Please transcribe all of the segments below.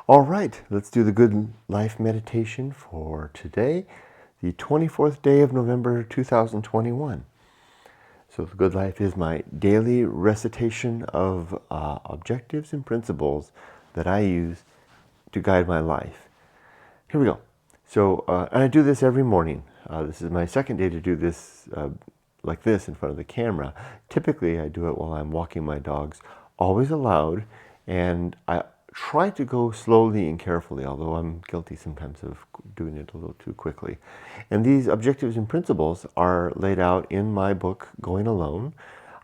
All right, let's do the Good Life meditation for today, the 24th day of November 2021. So the Good Life is my daily recitation of objectives and principles that I use to guide my life. Here we go. So, and I do this every morning. This is my second day to do this like this in front of the camera. Typically, I do it while I'm walking my dogs, always aloud, and I try to go slowly and carefully, although I'm guilty sometimes of doing it a little too quickly. And these objectives and principles are laid out in my book, Going Alone,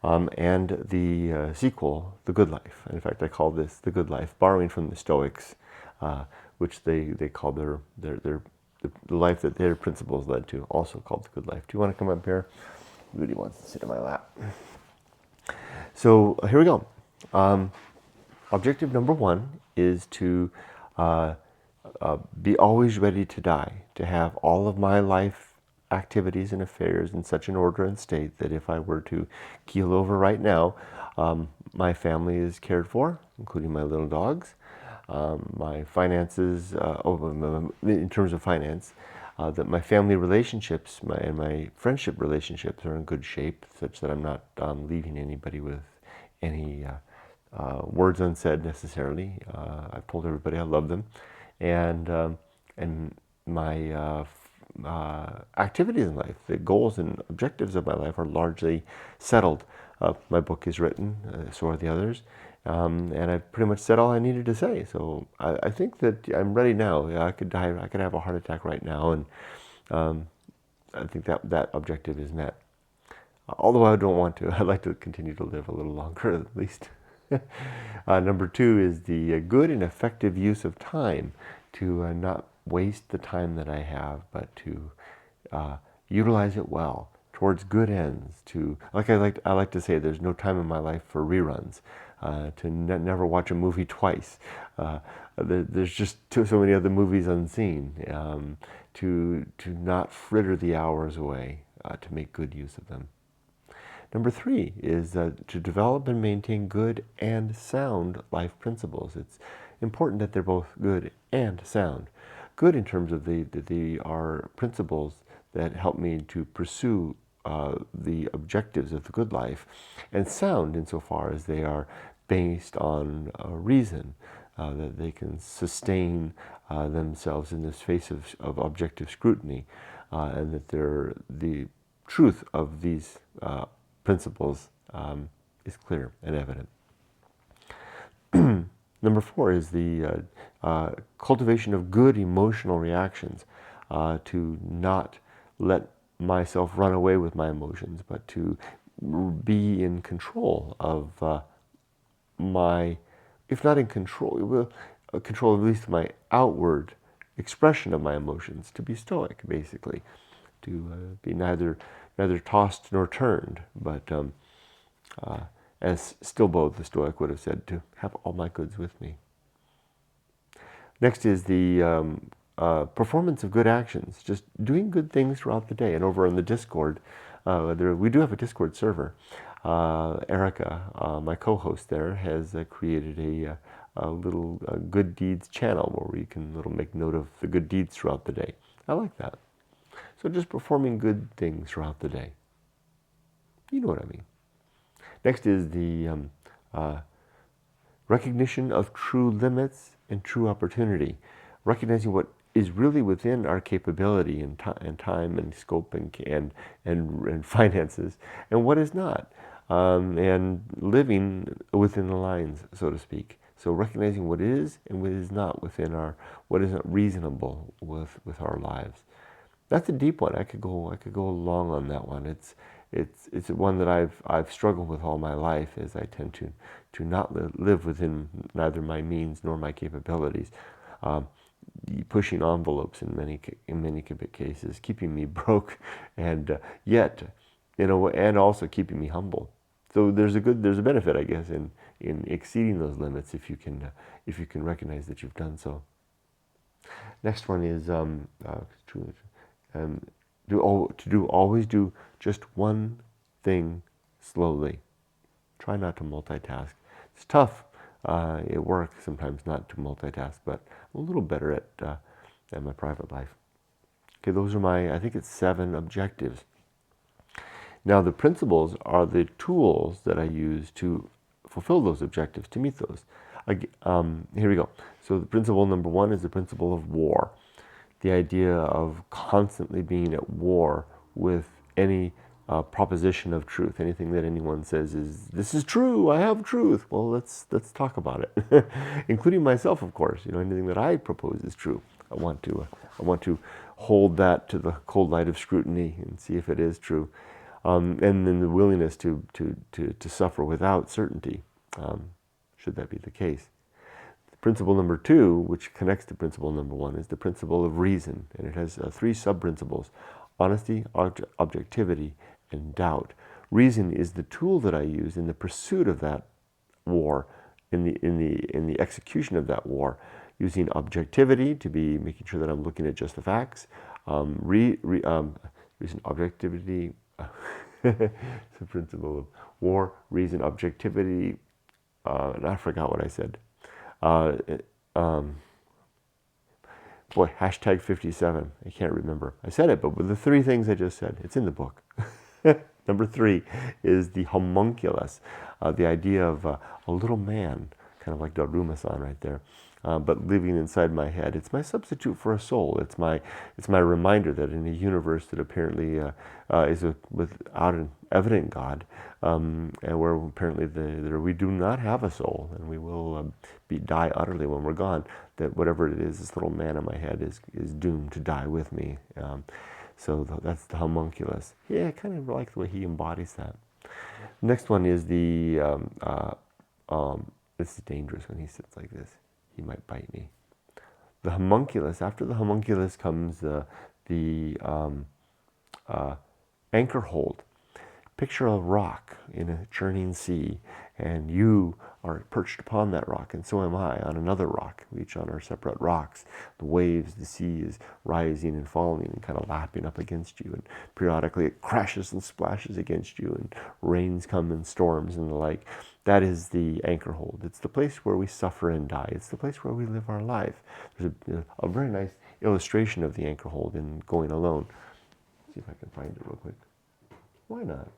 and the sequel, The Good Life. In fact, I call this The Good Life, borrowing from the Stoics, which they call the life that their principles led to, also called The Good Life. Do you want to come up here? Rudy wants to sit in my lap. So here we go. Objective number one is to be always ready to die, to have all of my life activities and affairs in such an order and state that if I were to keel over right now, my family is cared for, including my little dogs. My finances, in terms of finance, that my family relationships and my friendship relationships are in good shape, such that I'm not leaving anybody with any words unsaid necessarily. I've told everybody I love them, and my activities in life, the goals and objectives of my life are largely settled. My book is written, so are the others, and I've pretty much said all I needed to say. So I think that I'm ready now. I could die. I could have a heart attack right now, and I think that objective is met. Although I don't want to, I'd like to continue to live a little longer at least. Number two is the good and effective use of time, to not waste the time that I have, but to utilize it well towards good ends. To I like to say, there's no time in my life for reruns. To never watch a movie twice. There's just so many other movies unseen. To not fritter the hours away. To make good use of them. Number three is to develop and maintain good and sound life principles. It's important that they're both good and sound. Good in terms of they are principles that help me to pursue the objectives of the good life, and sound insofar as they are based on reason, that they can sustain themselves in this face of objective scrutiny, and that the truth of these principles is clear and evident. Number four is the cultivation of good emotional reactions, to not let myself run away with my emotions, but to be in control of my, if not in control, control at least my outward expression of my emotions, to be stoic, basically, to be neither tossed nor turned, but as Stilbo the Stoic would have said, to have all my goods with me. Next is the performance of good actions, just doing good things throughout the day. And over on the Discord, we do have a Discord server. Erica, my co-host there, has created a little good deeds channel where we can make note of the good deeds throughout the day. I like that. So just performing good things throughout the day. You know what I mean. Next is the recognition of true limits and true opportunity. Recognizing what is really within our capability and time and scope and finances, and what is not. And living within the lines, so to speak. So recognizing what is and what is not within what isn't reasonable with our lives. That's a deep one. I could go long on that one. It's one that I've struggled with all my life, as I tend to not live within neither my means nor my capabilities, pushing envelopes in many cases, keeping me broke, and yet, and also keeping me humble. So there's a benefit, I guess, in exceeding those limits if you can recognize that you've done so. Next one is always do just one thing slowly. Try not to multitask. It's tough It works sometimes not to multitask, but I'm a little better at my private life. Okay, those are I think it's 7 objectives. Now the principles are the tools that I use to fulfill those objectives, to meet those. Here we go. So the principle number 1 is the principle of war. The idea of constantly being at war with any proposition of truth. Anything that anyone says is, this is true, I have truth. Well, let's talk about it, including myself, of course. Anything that I propose is true. I want to hold that to the cold light of scrutiny and see if it is true, and then the willingness to suffer without certainty, should that be the case. Principle number 2, which connects to principle number 1, is the principle of reason, and it has 3 sub-principles: honesty, objectivity, and doubt. Reason is the tool that I use in the pursuit of that war, in the execution of that war, using objectivity to be making sure that I'm looking at just the facts. Reason, objectivity, it's the principle of war, reason, objectivity, and I forgot what I said. Boy, hashtag 57. I can't remember. I said it, but with the 3 things I just said, it's in the book. Number 3 is the homunculus, the idea of a little man, kind of like Daruma-san right there, but living inside my head. It's my substitute for a soul. It's my reminder that in a universe that apparently is without an evident God, and where apparently we do not have a soul, and we will die utterly when we're gone, that whatever it is, this little man in my head is doomed to die with me. So that's the homunculus. Yeah, I kind of like the way he embodies that. Next one is this is dangerous when he sits like this. He might bite me. The homunculus. After the homunculus comes the Anchorhold. Picture a rock in a churning sea, and you are perched upon that rock, and so am I on another rock. We each on our separate rocks. The waves, the sea is rising and falling and kind of lapping up against you, and periodically it crashes and splashes against you, and rains come and storms and the like. That is the Anchorhold. It's the place where we suffer and die. It's the place where we live our life. There's a very nice illustration of the Anchorhold in Going Alone. Let's see if I can find it real quick. Why not?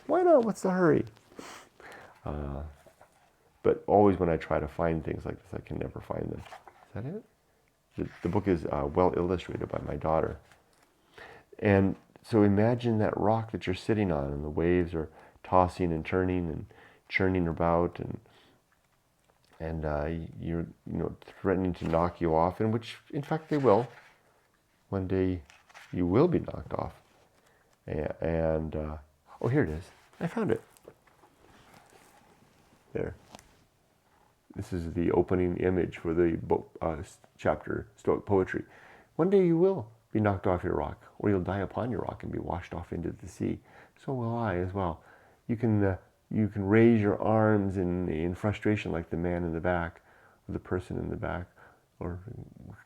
Why not? What's the hurry? But always when I try to find things like this, I can never find them. Is that it? The book is well illustrated by my daughter. And so imagine that rock that you're sitting on, and the waves are tossing and turning and churning about, and you're threatening to knock you off, and which in fact they will. One day you will be knocked off. And oh, here it is. I found it. There. This is the opening image for the chapter, Stoic Poetry. One day you will be knocked off your rock, or you'll die upon your rock and be washed off into the sea. So will I as well. You can raise your arms in frustration like the man in the back, or the person in the back, or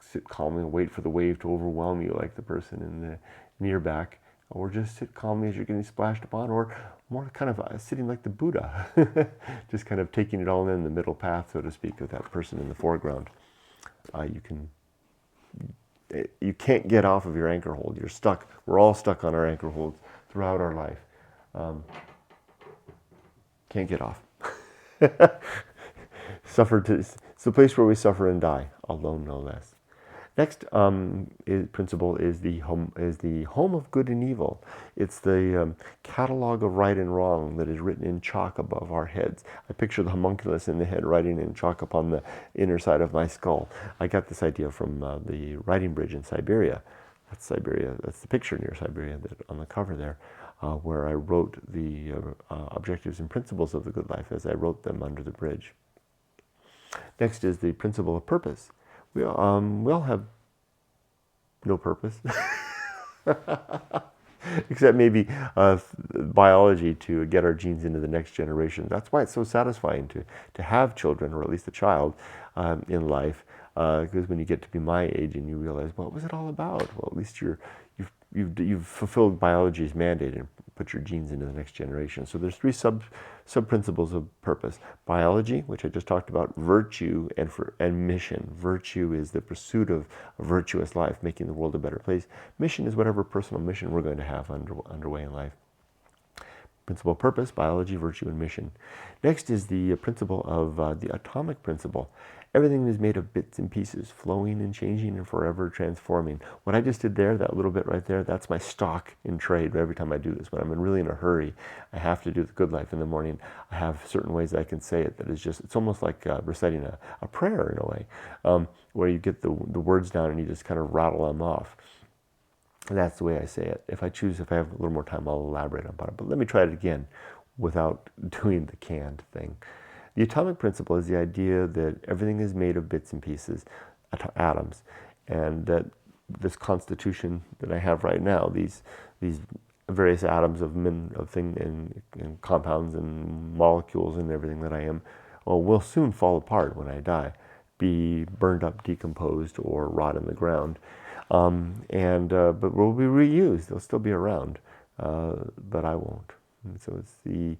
sit calmly and wait for the wave to overwhelm you like the person in the near back. Or just sit calmly as you're getting splashed upon, or more kind of sitting like the Buddha, just kind of taking it all in the middle path, so to speak, of that person in the foreground. You can't get off of your anchor hold. You're stuck. We're all stuck on our anchor holds throughout our life. Can't get off. It's the place where we suffer and die, alone no less. Next principle is the home of good and evil. It's the catalog of right and wrong that is written in chalk above our heads. I picture the homunculus in the head writing in chalk upon the inner side of my skull. I got this idea from the writing bridge in Siberia. That's Siberia. That's the picture near Siberia on the cover there, where I wrote the objectives and principles of the good life as I wrote them under the bridge. Next is the principle of purpose. We all have no purpose, except maybe biology to get our genes into the next generation. That's why it's so satisfying to have children, or at least a child, in life. Because when you get to be my age and you realize, what was it all about? Well, at least you've you've fulfilled biology's mandate and put your genes into the next generation. So there's three sub principles of purpose: biology, which I just talked about; virtue, and mission. Virtue is the pursuit of a virtuous life, making the world a better place. Mission is whatever personal mission we're going to have underway in life. Principle of purpose: biology, virtue, and mission. Next is the principle of the atomic principle. Everything is made of bits and pieces, flowing and changing and forever transforming. What I just did there, that little bit right there, that's my stock in trade every time I do this. When I'm really in a hurry, I have to do the good life in the morning. I have certain ways that I can say it that is just, it's almost like reciting a prayer in a way, where you get the words down and you just kind of rattle them off. And that's the way I say it. If I have a little more time, I'll elaborate on it. But let me try it again without doing the canned thing. The atomic principle is the idea that everything is made of bits and pieces, atoms, and that this constitution that I have right now, these various atoms of thing and compounds and molecules and everything that I am, will soon fall apart when I die, be burned up, decomposed, or rot in the ground. But will be reused. They'll still be around, but I won't. And so it's the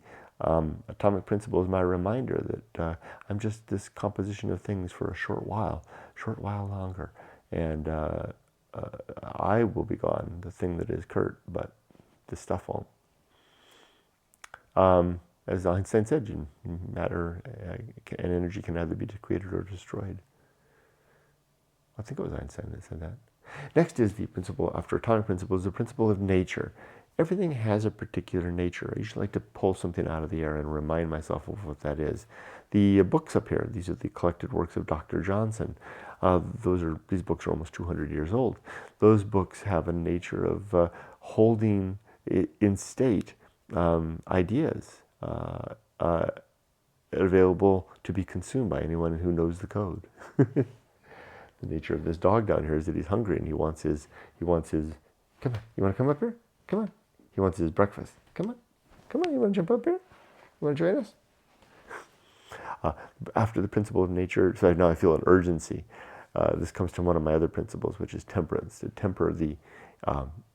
atomic principle is my reminder that I'm just this composition of things for a short while longer, and I will be gone, the thing that is Kurt, but this stuff won't. As Einstein said, matter and energy can either be created or destroyed. I think it was Einstein that said that. Next is the principle, after atomic principle, is the principle of nature. Everything has a particular nature. I usually like to pull something out of the air and remind myself of what that is. The books up here, these are the collected works of Dr. Johnson. These books are almost 200 years old. Those books have a nature of holding in state ideas available to be consumed by anyone who knows the code. The nature of this dog down here is that he's hungry and he wants his, come on, you want to come up here? Come on. He wants his breakfast. Come on, you want to jump up here? You want to join us? After the principle of nature, so now I feel an urgency. This comes from one of my other principles, which is temperance, to temper the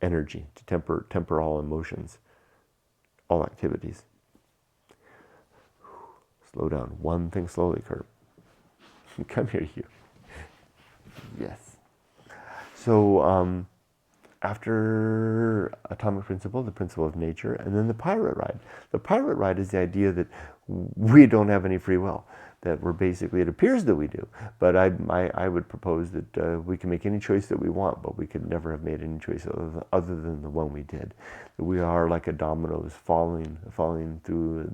energy, to temper all emotions, all activities. Slow down. One thing slowly, Kurt. Come here, you. Yes. So after atomic principle, the principle of nature, and then the pirate ride. The pirate ride is the idea that we don't have any free will, that we're basically, it appears that we do, but I would propose that we can make any choice that we want, but we could never have made any choice other than the one we did. That we are like a dominoes falling through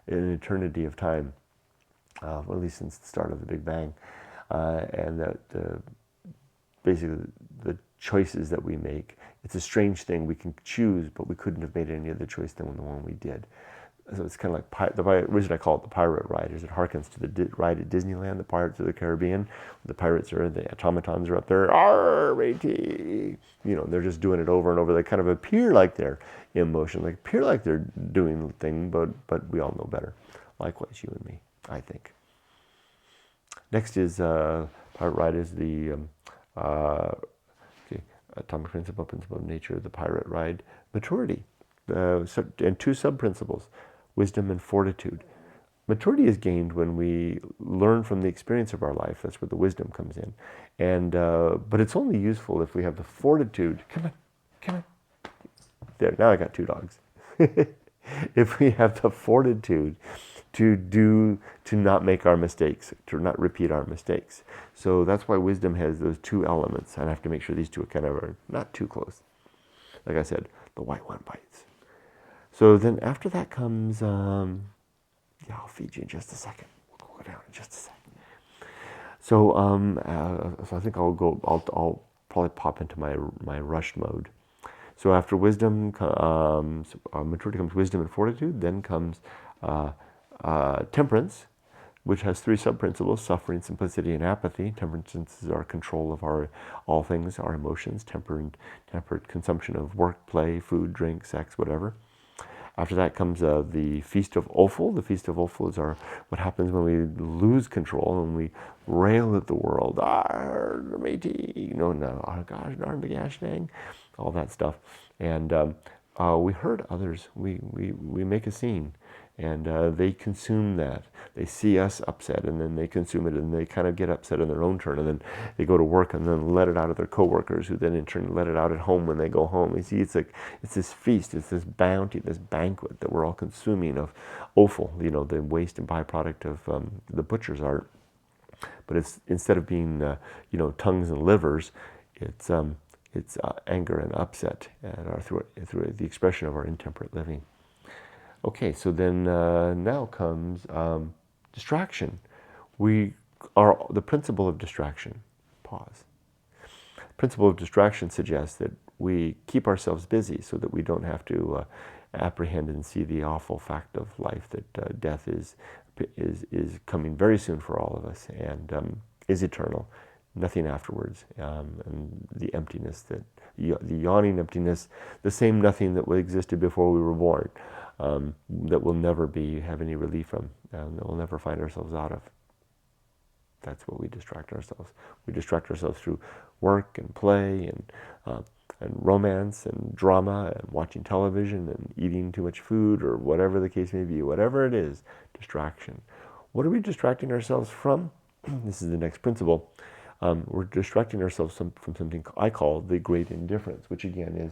an eternity of time, at least since the start of the Big Bang. And that basically the choices that we make, it's a strange thing. We can choose, but we couldn't have made any other choice than the one we did. So it's kind of like the reason I call it the pirate ride is it harkens to the ride at Disneyland, the Pirates of the Caribbean. The pirates are, the automatons are up there, R-A-T. They're just doing it over and over. They kind of appear like they're in motion, they appear like they're doing the thing, but we all know better. Likewise, you and me, I think. Next is pirate ride is the atomic principle of nature, the pirate ride, maturity, and two sub-principles, wisdom and fortitude. Maturity is gained when we learn from the experience of our life. That's where the wisdom comes in. But it's only useful if we have the fortitude. Come on. There, now I got two dogs. If we have the fortitude to not make our mistakes, to not repeat our mistakes. So that's why wisdom has those two elements. And I have to make sure these two are not too close. Like I said, the white one bites. So then after that comes, I'll feed you in just a second. We'll go down in just a second. So I think I'll probably pop into my rushed mode. So after wisdom, maturity comes wisdom and fortitude. Then comes temperance, which has three sub-principles: suffering, simplicity, and apathy. Temperance is our control of all things, our emotions, tempered consumption of work, play, food, drink, sex, whatever. After that comes the Feast of Offal. The Feast of Offal is what happens when we lose control and we rail at the world. Matey, no, oh gosh, darn the gash dang, all that stuff. And we hurt others. We make a scene. And they consume that. They see us upset, and then they consume it, and they kind of get upset in their own turn, and then they go to work, and then let it out at their coworkers, who then in turn let it out at home when they go home. You see, it's this feast, it's this bounty, this banquet that we're all consuming of offal, the waste and byproduct of the butcher's art. But it's, instead of being tongues and livers, it's anger and upset through the expression of our intemperate living. Okay, so then now comes distraction. We are the principle of distraction. Pause. Principle of distraction suggests that we keep ourselves busy so that we don't have to apprehend and see the awful fact of life, that death is coming very soon for all of us, and is eternal, nothing afterwards, and the emptiness, the yawning emptiness, the same nothing that existed before we were born, that we'll never have any relief from, that we'll never find ourselves out of. That's what we distract ourselves. We distract ourselves through work and play and romance and drama and watching television and eating too much food, or whatever the case may be. Whatever it is, distraction. What are we distracting ourselves from? This is the next principle. We're distracting ourselves from something I call the Great Indifference, which again is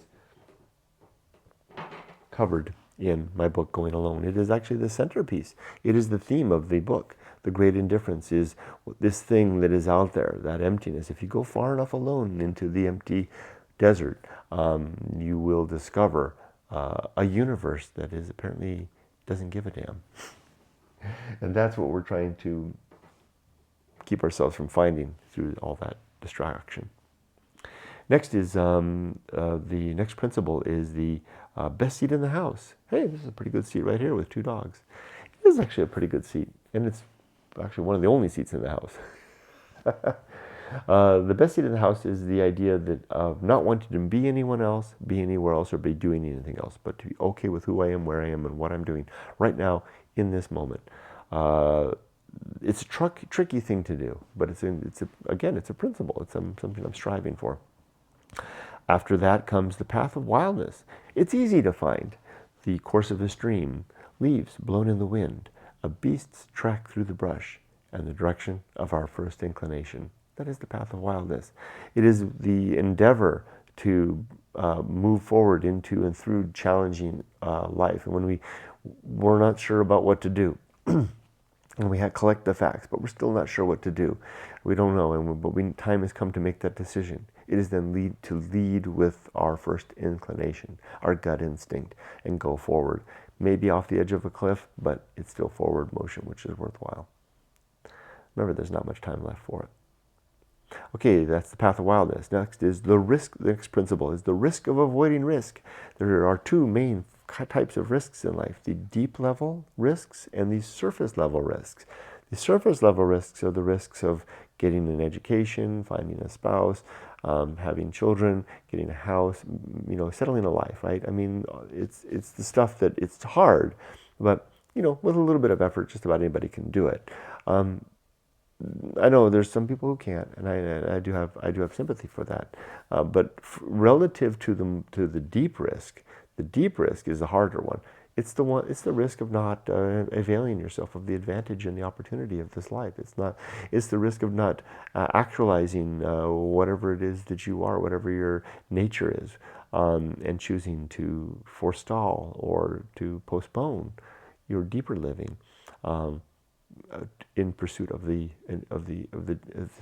covered in my book, Going Alone. It is actually the centerpiece. It is the theme of the book. The Great Indifference is this thing that is out there, that emptiness. If you go far enough alone into the empty desert, you will discover a universe that is apparently doesn't give a damn. And that's what we're trying to keep ourselves from finding through all that distraction. Next is the next principle is the best seat in the house. Hey, this is a pretty good seat right here with two dogs. It is actually a pretty good seat, and it's actually one of the only seats in the house. The best seat in the house is the idea that of not wanting to be anyone else, be anywhere else, or be doing anything else, but to be okay with who I am, where I am, and what I'm doing right now in this moment. It's a tricky thing to do, but it's a principle. It's something I'm striving for. After that comes the Path of Wildness. It's easy to find. The course of a stream, leaves blown in the wind, a beast's track through the brush, and the direction of our first inclination. That is the Path of Wildness. It is the endeavor to move forward into and through challenging life. And when we're not sure about what to do, and we collect the facts, but we're still not sure what to do. We don't know, but time has come to make that decision. It is then lead with our first inclination, our gut instinct, and go forward. Maybe off the edge of a cliff, but it's still forward motion, which is worthwhile. Remember, there's not much time left for it. Okay, that's the Path of Wildness. Next is the risk. The next principle is the risk of avoiding risk. There are two main types of risks in life: the deep level risks and the surface level risks. The surface level risks are the risks of getting an education, finding a spouse, having children, getting a house, settling a life, right? I mean, it's the stuff that it's hard, but with a little bit of effort, just about anybody can do it. I know there's some people who can't, and I do have sympathy for that. But relative to the deep risk is the harder one. It's the risk of not availing yourself of the advantage and the opportunity of this life. It's the risk of not actualizing whatever it is that you are, whatever your nature is, and choosing to forestall or to postpone your deeper living. In pursuit of the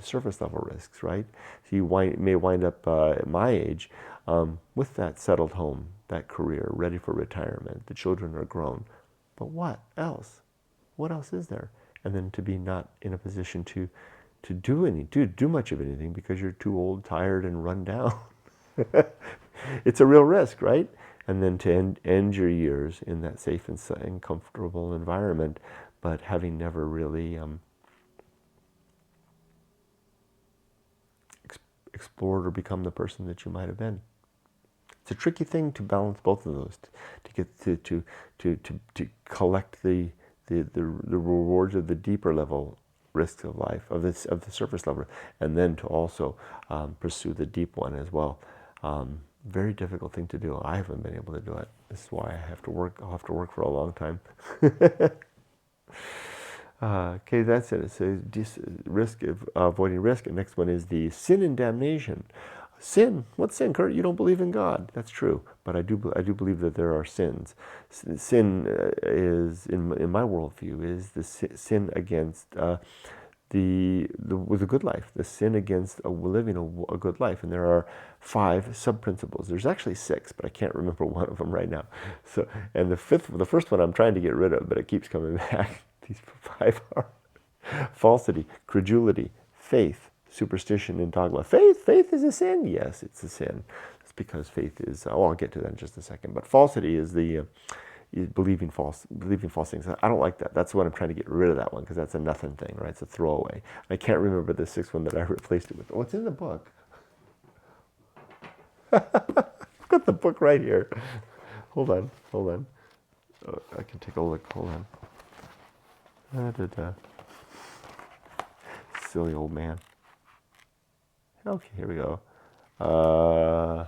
surface level risks, right? So you may wind up at my age with that settled home, that career, ready for retirement. The children are grown, but what else? What else is there? And then to be not in a position to do much of anything because you're too old, tired, and run down. It's a real risk, right? And then to end your years in that safe and comfortable environment, but having never really explored or become the person that you might have been. It's a tricky thing to balance both of those, to get to collect the rewards of the deeper level risks of life, of the surface level, and then to also pursue the deep one as well. Very difficult thing to do. I haven't been able to do it. This is why I have to work. I'll have to work for a long time. Okay, that's it. It says risk of avoiding risk. And next one is the sin and damnation. Sin. What's sin, Kurt? You don't believe in God. That's true, but I do believe that there are sins. Sin is in my worldview is the sin against with a good life, the sin against living a good life. And there are 5 sub-principles. There's actually 6, but I can't remember one of them right now. So, and the first one I'm trying to get rid of, but it keeps coming back. These 5 are falsity, credulity, faith, superstition, and dogma. Faith is a sin? Yes, it's a sin. It's because faith is, I'll get to that in just a second. But falsity is the believing false things. I don't like that. That's what I'm trying to get rid of that one, because that's a nothing thing, right? It's a throwaway. I can't remember the 6th one that I replaced it with. Oh, it's in the book. I've got the book right here. Hold on. Oh, I can take a look. Hold on. Silly old man. Okay, here we go. Blah,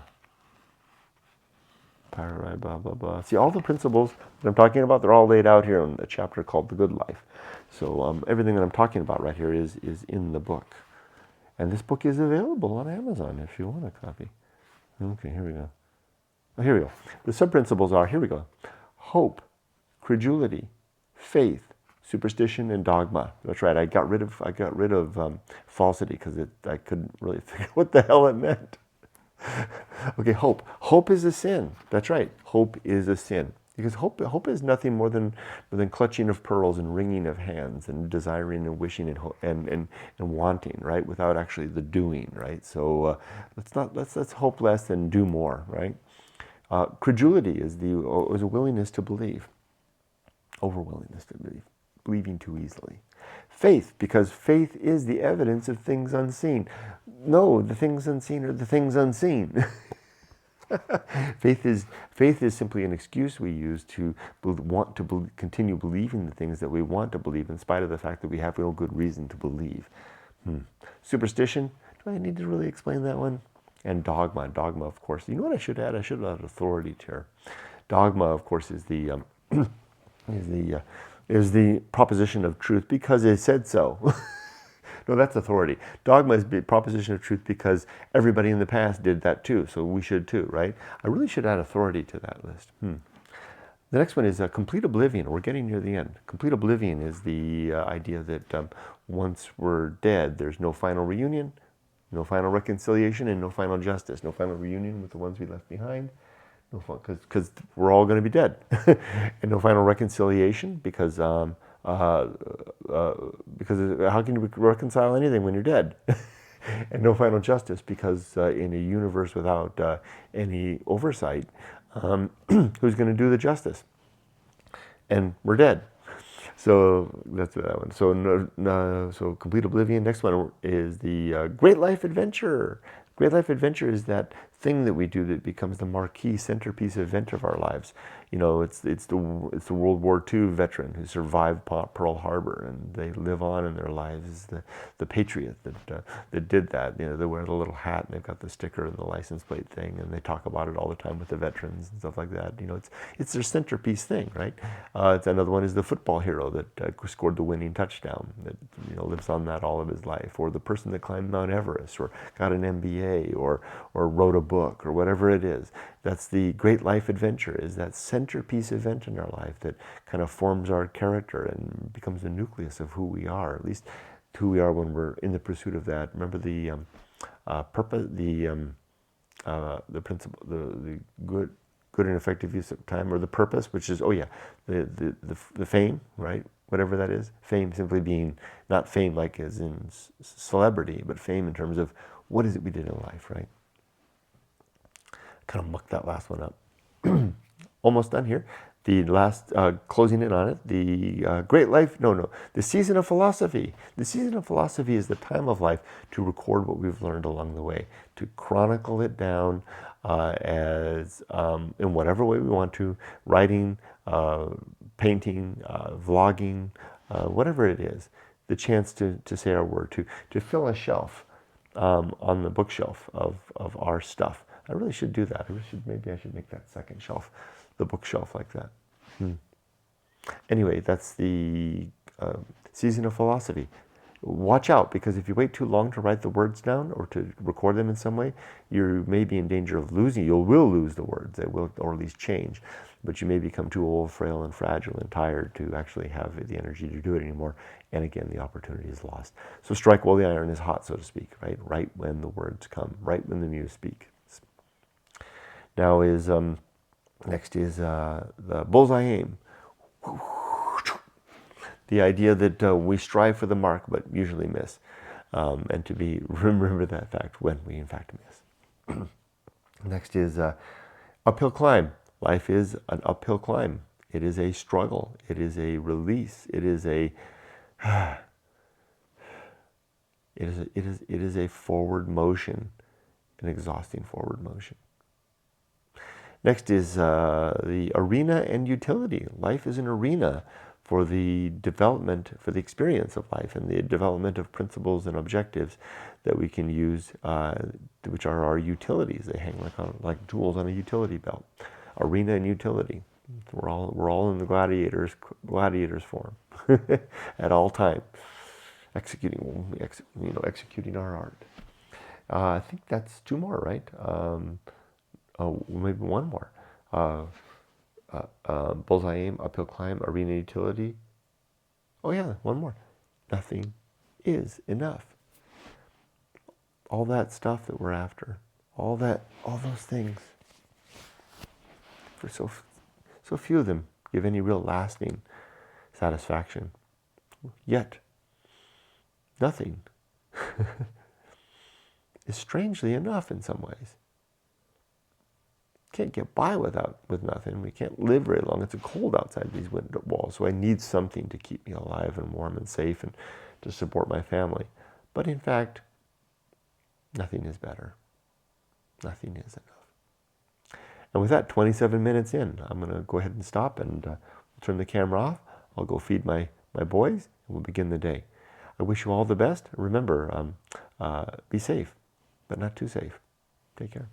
blah, blah. See, all the principles that I'm talking about, they're all laid out here in a chapter called The Good Life. So everything that I'm talking about right here is in the book. And this book is available on Amazon if you want a copy. Okay, here we go. Oh, here we go. The sub-principles are, here we go. Hope, credulity, faith, superstition, and dogma. That's right. I got rid of falsity because I couldn't really figure what the hell it meant. Okay, hope. Hope is a sin. That's right. Hope is a sin. Because hope is nothing more than clutching of pearls and wringing of hands and desiring and wishing and wanting, right? Without actually the doing, right? So let's hope less and do more, right? Credulity is a willingness to believe, overwillingness to believe, believing too easily. Faith, because faith is the evidence of things unseen. No, the things unseen are the things unseen. Faith is simply an excuse we use to continue believing the things that we want to believe, in spite of the fact that we have no good reason to believe. Superstition. Do I need to really explain that one? And dogma. Dogma, of course. You know what I should add? I should add authority here. Dogma, of course, is the proposition of truth because it said so. No, that's authority. Dogma is the proposition of truth because everybody in the past did that too, so we should too, right? I really should add authority to that list. The next one is complete oblivion. We're getting near the end. Complete oblivion is the idea that once we're dead, there's no final reunion, no final reconciliation, and no final justice. No final reunion with the ones we left behind. Because we're all going to be dead. And no final reconciliation because how can you reconcile anything when you're dead? And no final justice because in a universe without any oversight, who's going to do the justice? And we're dead. So that's that one. So complete oblivion. Next one is the Great Life Adventure. Great Life Adventure is that thing that we do that becomes the marquee centerpiece event of our lives. You know, it's the World War II veteran who survived Pearl Harbor, and they live on in their lives. The patriot that did that. You know, they wear the little hat and they've got the sticker and the license plate thing, and they talk about it all the time with the veterans and stuff like that. You know, it's their centerpiece thing, right? It's another one is the football hero that scored the winning touchdown that lives on that all of his life, or the person that climbed Mount Everest, or got an MBA, or wrote a book, or whatever it is. That's the Great Life Adventure, is that centerpiece event in our life that kind of forms our character and becomes the nucleus of who we are, at least who we are when we're in the pursuit of that. Remember the purpose, the principle, the good and effective use of time, or the purpose, which is the fame, right? Whatever that is. Fame simply being not fame like as in celebrity, but fame in terms of what is it we did in life, right? Kind of mucked that last one up. Almost done here. The last, closing in on it, the great life, the season of philosophy. The season of philosophy is the time of life to record what we've learned along the way, to chronicle it down as in whatever way we want to, writing, painting, vlogging, whatever it is, the chance to say our word, to fill a shelf on the bookshelf of our stuff. I really should do that. Maybe I should make that second shelf, the bookshelf like that. Anyway, that's the season of philosophy. Watch out, because if you wait too long to write the words down or to record them in some way, you may be in danger of losing. You will lose the words. They will, or at least change. But you may become too old, frail, and fragile and tired to actually have the energy to do it anymore. And again, the opportunity is lost. So strike while the iron is hot, so to speak, right? Right when the words come, right when the muse speaks. Now next is the bullseye aim. The idea that we strive for the mark but usually miss, and to remember that fact when we in fact miss. Next is uphill climb. Life is an uphill climb. It is a struggle. It is a release. It is a it is a forward motion, an exhausting forward motion. Next is the arena and utility. Life is an arena for the development, for the experience of life and the development of principles and objectives that we can use, which are our utilities. They hang like tools on a utility belt. Arena and utility. We're all in the gladiators form at all time, executing our art. I think that's two more, right? Maybe one more. Bullseye aim, uphill climb, arena utility. Oh yeah, one more. Nothing is enough. All that stuff that we're after, all those things, for so few of them give any real lasting satisfaction. Yet, nothing is strangely enough in some ways. Can't get by with nothing. We can't live very long. It's cold outside these window walls, so I need something to keep me alive and warm and safe and to support my family. But in fact, nothing is better. Nothing is enough. And with that, 27 minutes in, I'm going to go ahead and stop and turn the camera off. I'll go feed my boys, and we'll begin the day. I wish you all the best. Remember, be safe, but not too safe. Take care.